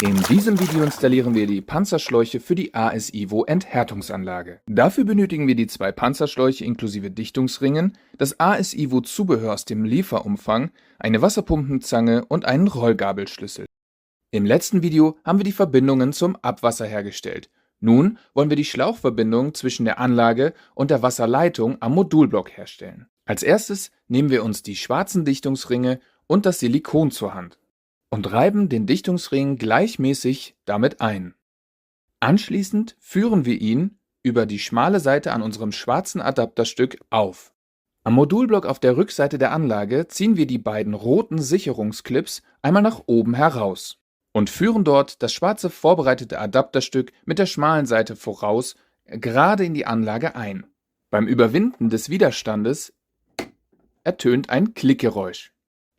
In diesem Video installieren wir die Panzerschläuche für die AS-IVO Enthärtungsanlage. Dafür benötigen wir die 2 Panzerschläuche inklusive Dichtungsringen, das AS-IVO Zubehör aus dem Lieferumfang, eine Wasserpumpenzange und einen Rollgabelschlüssel. Im letzten Video haben wir die Verbindungen zum Abwasser hergestellt. Nun wollen wir die Schlauchverbindung zwischen der Anlage und der Wasserleitung am Modulblock herstellen. Als erstes nehmen wir uns die schwarzen Dichtungsringe und das Silikon zur Hand und reiben den Dichtungsring gleichmäßig damit ein. Anschließend führen wir ihn über die schmale Seite an unserem schwarzen Adapterstück auf. Am Modulblock auf der Rückseite der Anlage ziehen wir die beiden roten Sicherungsclips einmal nach oben heraus und führen dort das schwarze vorbereitete Adapterstück mit der schmalen Seite voraus gerade in die Anlage ein. Beim Überwinden des Widerstandes ertönt ein Klickgeräusch.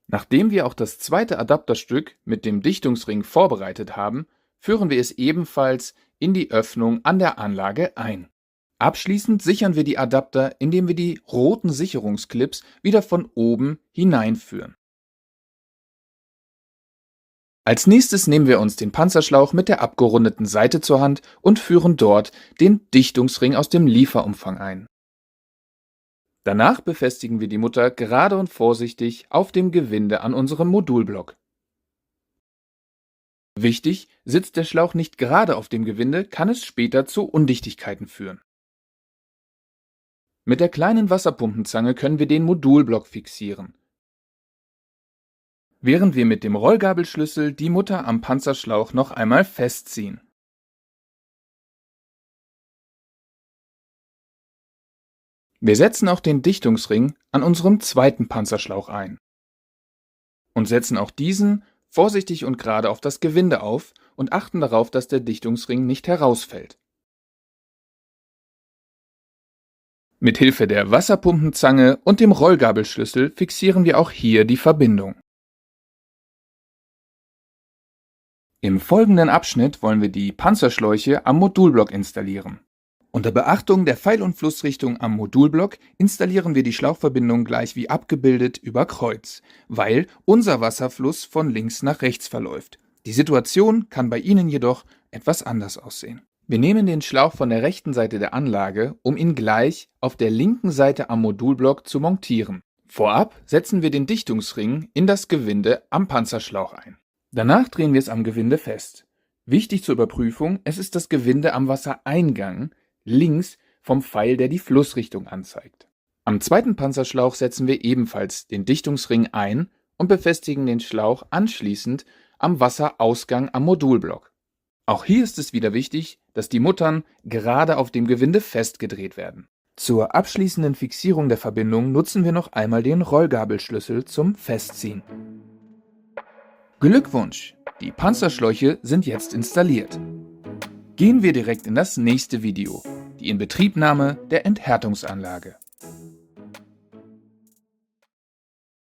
Nachdem wir auch das zweite Adapterstück mit dem Dichtungsring vorbereitet haben, führen wir es ebenfalls in die Öffnung an der Anlage ein. Abschließend sichern wir die Adapter, indem wir die roten Sicherungsclips wieder von oben hineinführen. Als nächstes nehmen wir uns den Panzerschlauch mit der abgerundeten Seite zur Hand und führen dort den Dichtungsring aus dem Lieferumfang ein. Danach befestigen wir die Mutter gerade und vorsichtig auf dem Gewinde an unserem Modulblock. Wichtig, sitzt der Schlauch nicht gerade auf dem Gewinde, kann es später zu Undichtigkeiten führen. Mit der kleinen Wasserpumpenzange können wir den Modulblock fixieren, während wir mit dem Rollgabelschlüssel die Mutter am Panzerschlauch noch einmal festziehen. Wir setzen auch den Dichtungsring an unserem zweiten Panzerschlauch ein und setzen auch diesen vorsichtig und gerade auf das Gewinde auf und achten darauf, dass der Dichtungsring nicht herausfällt. Mit Hilfe der Wasserpumpenzange und dem Rollgabelschlüssel fixieren wir auch hier die Verbindung. Im folgenden Abschnitt wollen wir die Panzerschläuche am Modulblock installieren. Unter Beachtung der Pfeil- und Flussrichtung am Modulblock installieren wir die Schlauchverbindung gleich wie abgebildet über Kreuz, weil unser Wasserfluss von links nach rechts verläuft. Die Situation kann bei Ihnen jedoch etwas anders aussehen. Wir nehmen den Schlauch von der rechten Seite der Anlage, um ihn gleich auf der linken Seite am Modulblock zu montieren. Vorab setzen wir den Dichtungsring in das Gewinde am Panzerschlauch ein. Danach drehen wir es am Gewinde fest. Wichtig zur Überprüfung, es ist das Gewinde am Wassereingang, links vom Pfeil, der die Flussrichtung anzeigt. Am zweiten Panzerschlauch setzen wir ebenfalls den Dichtungsring ein und befestigen den Schlauch anschließend am Wasserausgang am Modulblock. Auch hier ist es wieder wichtig, dass die Muttern gerade auf dem Gewinde festgedreht werden. Zur abschließenden Fixierung der Verbindung nutzen wir noch einmal den Rollgabelschlüssel zum Festziehen. Glückwunsch! Die Panzerschläuche sind jetzt installiert. Gehen wir direkt in das nächste Video, die Inbetriebnahme der Enthärtungsanlage.